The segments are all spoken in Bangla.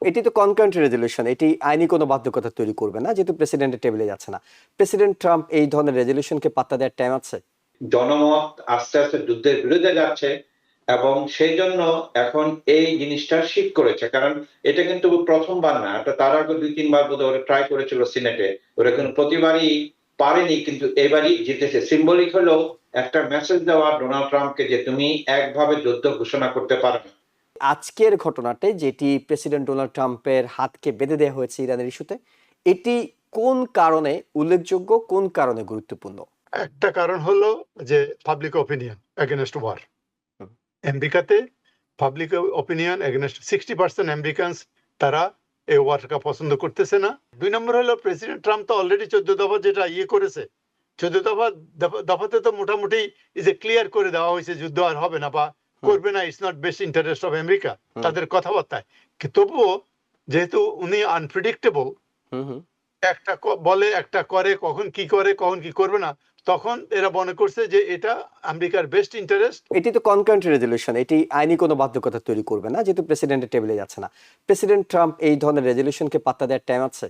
এটি তো কনকারেন্ট রেজলিউশন, এটি আইনি কোনো বাধ্যকতা তৈরি করবে না, যেহেতু প্রেসিডেন্টের টেবিলে যাচ্ছে না। প্রেসিডেন্ট ট্রাম্প এই ধরনের রেজলিউশনকে পাত্তা দেওয়ার টাইম আছে? জনমত আস্তে আস্তে যুদ্ধের বিরুদ্ধে যাচ্ছে এবং সেই জন্য এখন এই জিনিসটা শিফট করেছে, কারণ এটা কিন্তু প্রথমবার না, এটা তার আগে 2-3 বার বোধহয় ওরা ট্রাই করেছিল সিনেটে, ওরা কিন্তু প্রতিবারই পারেনি, কিন্তু এবারই জিতেছে। সিম্বলিক হলো একটা মেসেজ দেওয়া ডোনাল্ড ট্রাম্পকে যে তুমি একভাবে যুদ্ধ ঘোষণা করতে পারো না। আজকের ঘটনাতে যেটি প্রেসিডেন্ট ডোনাল্ড ট্রাম্পের হাতকে বেঁধে দেওয়া হয়েছে ইরানের ইস্যুতে, এটি কোন কারণে উল্লেখযোগ্য, কোন কারণে গুরুত্বপূর্ণ? একটা কারণ হলো যে পাবলিক অপিনিয়ন এগেনস্ট ওয়ার। হুম। আমেরিকাতে পাবলিক অপিনিয়ন এগেনস্ট 60% আমেরিকানস তারা এই ওয়ারটা পছন্দ করতেছে না। 2 নম্বর হলো প্রেসিডেন্ট ট্রাম্প তো অলরেডি 14 দফা যেটা করেছে, 14 দফাতে তো মোটামুটি ক্লিয়ার করে দেওয়া হয়েছে যুদ্ধ আর হবে না বা করবে না, it's not best interest of America তাদের কথাবার্তায়। তবুও যেহেতু উনি আনপ্রেডিক্টেবল, একটা বলে একটা করে, কখন কি করে কখন কি করবে না, তখন এরা মনে করছে যে এটা আমেরিকার বেস্ট ইন্টারেস্ট। এটি তো কনকারেন্ট রেজলিউশন, এটি আইনি কোনো বাধ্যকতা তৈরি করবে না, যেহেতু প্রেসিডেন্টের টেবিলে যাচ্ছে না। প্রেসিডেন্ট ট্রাম্প এই ধরনের রেজলিউশনকে পাত্তা দেওয়ার টাইম আছে?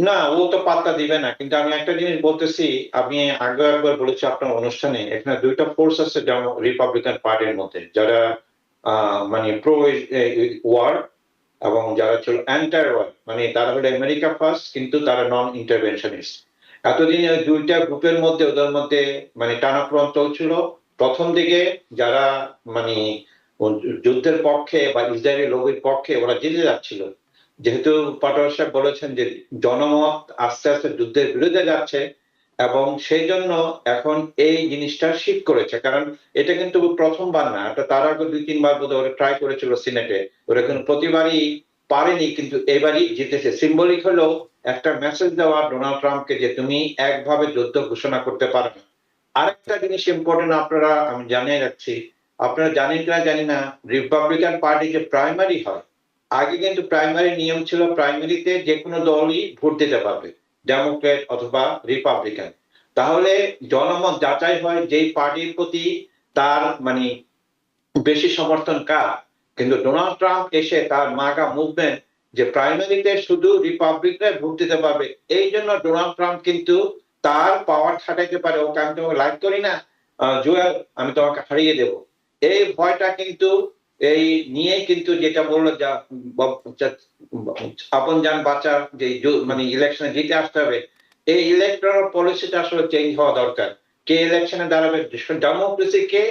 না, ও তো পাত্তা দিবে না, কিন্তু আমি একটা জিনিস বলতেছি, আমি আগে একবার বলেছি আপনার অনুষ্ঠানে, এখানে দুইটা ফোর্স আছে যেমন রিপাবলিকান পার্টির মধ্যে, যারা মানে প্রো ওয়ার এবং যারা ছিল অ্যান্টার ওয়ার, মানে তারা হলো আমেরিকা ফার্স্ট কিন্তু তারা নন ইন্টারভেনশনিস্ট। এতদিন ওই দুইটা গ্রুপের মধ্যে ওদের মধ্যে মানে টানাপোড়েন চলছিল। প্রথম দিকে যারা মানে যুদ্ধের পক্ষে বা ইসরায়েলি লবির পক্ষে ওরা জিতে যাচ্ছিল, যেহেতু পাটোয়ারি সাহেব বলেছেন যে জনমত আস্তে আস্তে যুদ্ধের বিরুদ্ধে যাচ্ছে এবং সেই জন্য এখন এই জিনিসটা শিফট করেছে, কারণ এটা কিন্তু প্রথমবার না, এটা তার আগে 2-3 বার বোধহয় ওরা ট্রাই করেছিল সিনেটে, ওরা কিন্তু প্রতিবারই পারেনি, কিন্তু এবারই জিতেছে। সিম্বলিক হলো একটা মেসেজ দেওয়া ডোনাল্ড ট্রাম্পকে যে তুমি একভাবে যুদ্ধ ঘোষণা করতে পারো না। আরেকটা জিনিস ইম্পর্টেন্ট, আপনারা আমি জানিয়ে রাখছি, আপনারা জানেন কিনা জানি না, রিপাবলিকান পার্টি যে প্রাইমারি হয়, আগে কিন্তু প্রাইমারি নিয়ম ছিল প্রাইমারিতে যে কোনো দলই ভোট দিতে পারবে, ডেমোক্রেট অথবা রিপাবলিকান। তাহলে জনমত যাচাই হয় যেই পার্টির প্রতি তার মানে বেশি সমর্থন কার। কিন্তু ডোনাল্ড ট্রাম্প এসে তার মাগা মুভমেন্ট যে প্রাইমারিতে শুধু রিপাবলিকরা ভোট দিতে পারবে, এই জন্য ডোনাল্ড ট্রাম্প কিন্তু তার পাওয়ার খাটাইতে পারে, ওকে আমি তোমাকে লাইক করি না জুয়েল, আমি তোমাকে হারিয়ে দেব, এই ভয়টা কিন্তু এই নিয়ে কিন্তু যেটা বললো যা আপন যান বাঁচা যে মানে ইলেকশনে জিতে আসতে হবে, এই ইলেকট্রাল পলিসিটা আসলে চেঞ্জ হওয়া দরকার। কে ইলেকশনে দাঁড়াবে, ডেমোক্রেসিকে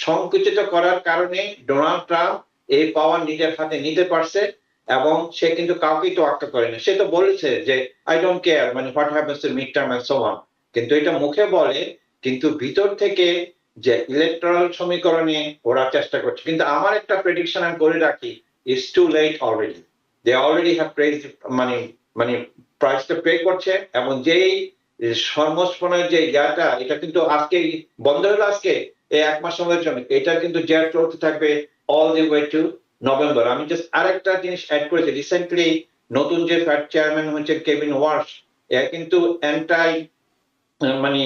সংকুচিত করার কারণে ডোনাল্ড ট্রাম্প এই পাওয়ার নিজের হাতে নিতে পারছে এবং সে কিন্তু কাউকেই তো আটকা করে না। সে তো বলেছে যে আই ডোন্ট কেয়ার, মানে what happens in mid term and so on, কিন্তু এটা মুখে বলে, কিন্তু ভিতর থেকে যে ইলেকট্রাল সমীকরণে ওরা চেষ্টা করছে। কিন্তু আমার একটা প্রেডিকশন আমি করে রাখি, it's too late already, they already have প্রেজ মানে মানে প্রাইসটা পে করছে, এবং যেই সর্বস্পনের যে ইয়াটা, এটা কিন্তু আজকে বন্ধ হলো, আজকে এই 1 মাস সময়ের জন্য এটা কিন্তু জেট চলতে থাকবে all the way to November. আমি জাস্ট আরেকটা জিনিস অ্যাড করেছি, রিসেন্টলি নতুন যে ফ্যাড চেয়ারম্যান হচ্ছে কেভিন ওয়ার্স, এ কিন্তু অ্যান্টাই মানে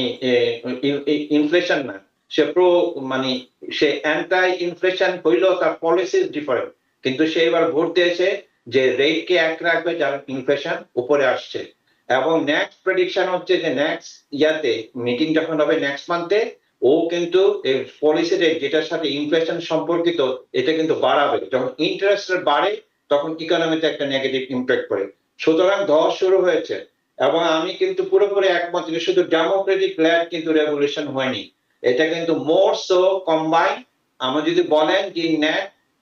ইনফ্লেশন না, সে প্রো মানে সে অ্যান্টাই ইনফ্লেশন হইলেও তার পলিসি ডিফারেন্ট, কিন্তু সে এবার ভোট দিয়েছে যে রেটকে এক রাখবে যার ইনফ্লেশন উপরে আসছে। এবং নেক্সট প্রেডিকশন হচ্ছে যে নেক্সট ইয়াতে মিটিং যখন হবে নেক্সট মান্থে, ও কিন্তু এই পলিসি রেট যেটার সাথে ইনফ্লেশন সম্পর্কিত এটা কিন্তু বাড়াবে। যখন ইন্টারেস্ট রেট বাড়ে তখন ইকোনমিতে একটা নেগেটিভ ইম্প্যাক্ট পড়ে। সুতরাং ধস শুরু হয়েছে এবং আমি কিন্তু পুরোপুরি একমত, শুধু ডেমোক্রেটিক ল্যাড কিন্তু রেভলিউশন হয়নি, এটা কিন্তু মোর সো কম্বাইন। আমরা যদি বলেন যে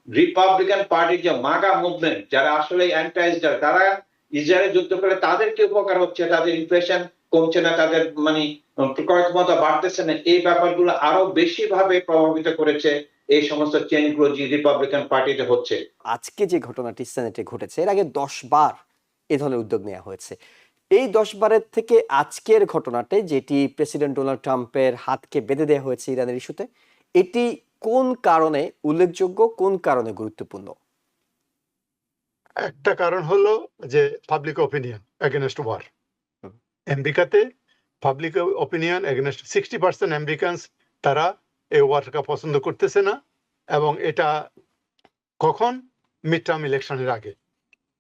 রিপাবলিকান পার্টির যে মাগা মুভমেন্ট, যারা আসলে অ্যান্টাইজডার, তারা ইসরায়েলের যুদ্ধ করে তাদেরকে উপকার হচ্ছে, তাদের ইনফ্লেশন কমছে না, তাদের মানে ক্রয় ক্ষমতা বাড়তেছে না, এই ব্যাপারগুলো আরো বেশি ভাবে প্রভাবিত করেছে এই সমস্ত চেঞ্জগুলো যে রিপাবলিকান পার্টিতে হচ্ছে। আজকে যে ঘটনাটি সেনেটে ঘটেছে, এর আগে 10 বার এ ধরনের উদ্যোগ নেওয়া হয়েছে। এই 10 বারের থেকে আজকের ঘটনাতে যেটি প্রেসিডেন্ট ডোনাল্ড ট্রাম্পের হাতকে বেঁধে দেওয়া হয়েছে ইরানের ইস্যুতে, এটি কোন কারণে উল্লেখযোগ্য, কোন কারণে গুরুত্বপূর্ণ? একটা কারণ হলো যে পাবলিক অপিনিয়ন এগেনস্ট ওয়ার। হুম। আমেরিকাতে পাবলিক অপিনিয়ন এগেনস্ট 60% আমেরিকানস তারা এই ওয়ারটা পছন্দ করতেছে না, এবং এটা কখন মিড টার্ম ইলেকশনের আগে।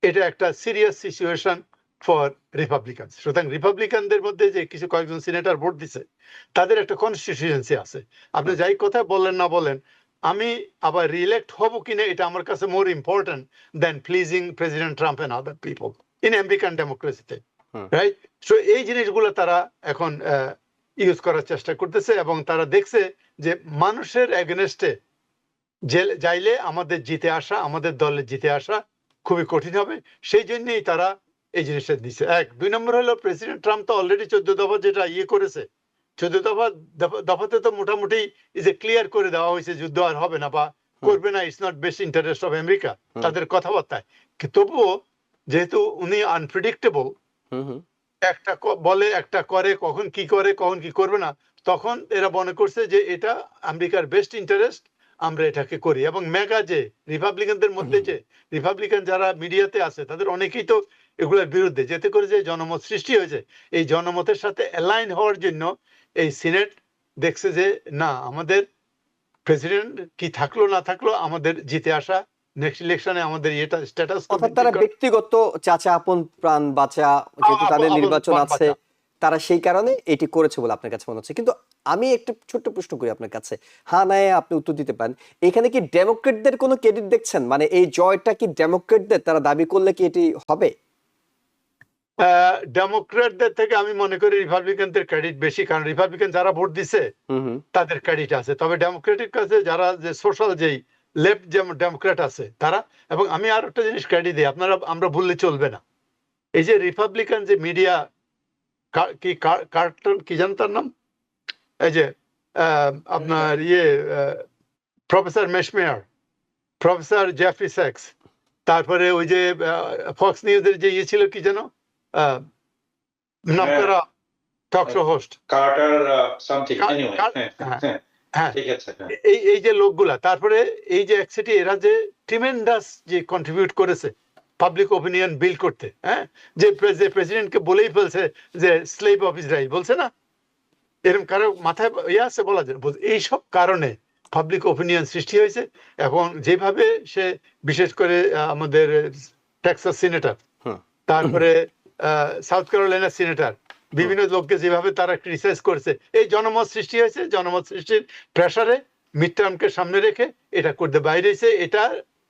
এটা একটা সিরিয়াস সিচুয়েশন ফর রিপাবলিকান। সুতরাং রিপাবলিকানদের মধ্যে যে কিছু কয়েকজন সিনেটর ভোট দিছে তাদের একটা কনস্টিটিউয়েন্সি আছে। আপনি যাই কথা বলেন না বলেন, আমি আবার রিইলেক্ট হব কিনা এটা আমার কাছে more important than pleasing President Trump and other people in American ডেমোক্রেসিতে, রাইট? সো এই জিনিসগুলো তারা এখন ইউজ করার চেষ্টা করতেছে এবং তারা দেখছে যে মানুষের এগেনস্টে যাইলে আমাদের জিতে আসা, আমাদের দলে জিতে আসা খুবই কঠিন হবে। সেই জন্যই তারা এই জিনিসটা দিচ্ছে। এক, দুই নম্বর হলো প্রেসিডেন্ট ট্রাম্প তো অলরেডি 14 দফা যেটা করেছে, 14 দফাতে তো মোটামুটি ক্লিয়ার করে দেওয়া হয়েছে যুদ্ধ আর হবে না বা করবে না, it's not best interest of America তাদের কথাবার্তায়। তবুও যেহেতু উনি আনপ্রেডিক্টেবল, একটা বলে একটা করে, কখন কি করে কখন কি করবে না, তখন এরা মনে করছে যে এটা আমেরিকার বেস্ট ইন্টারেস্ট, আমরা এটাকে করি। এবং মেগা যে রিপাবলিকানদের মধ্যে যে রিপাবলিকান যারা মিডিয়াতে আছে তাদের অনেকেই তো এগুলোর বিরুদ্ধে, যেতে করে যে জনমত সৃষ্টি হয়েছে, এই জনমতের সাথে অ্যালাইন হওয়ার জন্য এই সিনেট দেখছে যে না, আমাদের প্রেসিডেন্ট কি থাকলো না থাকলো, আমাদের জিতে আসা নেক্সট ইলেকশনে আমাদের এটা স্ট্যাটাস, অর্থাৎ তারা ব্যক্তিগত চাচা আপন প্রাণ বাঁচা, যেহেতু তাদের নির্বাচন আছে, তারা সেই কারণে এটি করেছে বলে আপনার কাছে মনে হচ্ছে। কিন্তু আমি একটা ছোট্ট প্রশ্ন করি আপনার কাছে, হ্যাঁ না আপনি উত্তর দিতে পারেন। এখানে কি ডেমোক্রেটদের কোনো ক্রেডিট দেখছেন? মানে এই জয়টা কি ডেমোক্রেটদের, তারা দাবি করলে কি এটি হবে? ডেমোক্রেটদের থেকে আমি মনে করি রিপাবলিকানদের ক্রেডিট বেশি, কারণ রিপাবলিকান যারা ভোট দিছে তাদের ক্রেডিট আছে। তবে ডেমোক্রেটিক কাছে যারা যে সোশ্যাল যেই লেফট ডেমোক্রেট আছে তারা, এবং আমি আর একটা জিনিস ক্রেডিট দিই, আমরা ভুললে চলবে না, এই যে রিপাবলিকান যে মিডিয়া কি কার্টন কি জান তার নাম, এই যে আপনার প্রফেসর মেশমেয়ার, প্রফেসর জেফরি স্যাক্স, তারপরে ওই যে ফক্স নিউজের যে ছিল কি যেন নামকরা talk show host Carter something, anyway, হ্যাঁ ঠিক আছে। এই যে লোকগুলা, তারপরে এই যে একসাথে এরা যে ট্রিমেন্ডাস যে কন্ট্রিবিউট করেছে পাবলিক ওপিনিয়ন বিল্ড করতে, হ্যাঁ, যে প্রেসিডেন্টকে বলেই ফেলছে যে স্লেভ অফ ইসরাইল, বলছে না, এরকম কারো মাথায় আছে বলা যায়। এইসব কারণে পাবলিক ওপিনিয়ন সৃষ্টি হয়েছে। এবং যেভাবে সে বিশেষ করে আমাদের টেক্সাস সিনেটর, তারপরে সাউথ ক্যারোলাইনা সিনেটর, বিভিন্ন লোককে যেভাবে তারা ক্রিটিসাইজ করছে, এই জনমত সৃষ্টি হয়েছে। জনমত সৃষ্টির প্রেসারে মিড টার্মকে সামনে রেখে এটা করতে বাইরেছে। এটা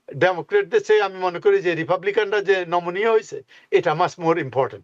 ডেমোক্রেটদের চেয়ে আমি মনে করি যে রিপাবলিকানরা যে নমনীয় হয়েছে এটা মাস মোর ইম্পর্টেন্ট।